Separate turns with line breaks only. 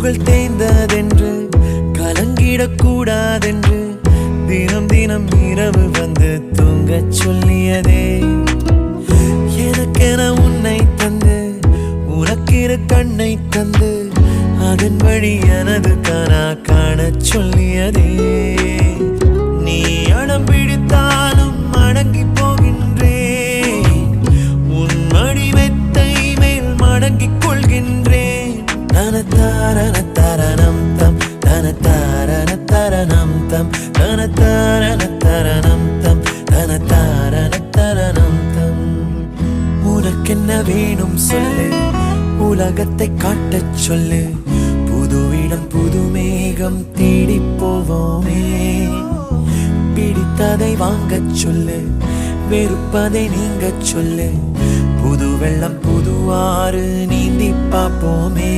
புகழ் தேய்ந்ததென்று கலங்கிடக்கூடாதென்று தினம் தினம் இரவு வந்து தூங்கச் சொல்லியதே. எனக்கென உன்னை தந்து உனக்கிரு கண்ணை தந்து அதன் வழி எனது கனா காணச் சொல்லியதே. நீ அடம் பிடித்தாலும் அடங்கி போகின்றேன், உன் மடி மெத்தை மேல் மடங்கிக் கொள்கின்றேன். தனத்தாரண தரணம் தம் தனத்தாரண தரணம் தம் தனத்தாரண தரணம் தம் தனத்தாரண தரணம் தம். உனக்கென்ன வேணும் சொல்லு, உலகத்தை காட்டச் சொல்லு. புது இடம் புது மேகம் தேடி போவோமே. பிடித்ததை வாங்கச் சொல்லு, வெறுப்பதை நீங்கச் சொல்லு. புது வெள்ளம் புது ஆறு நீந்தி பார்ப்போமே.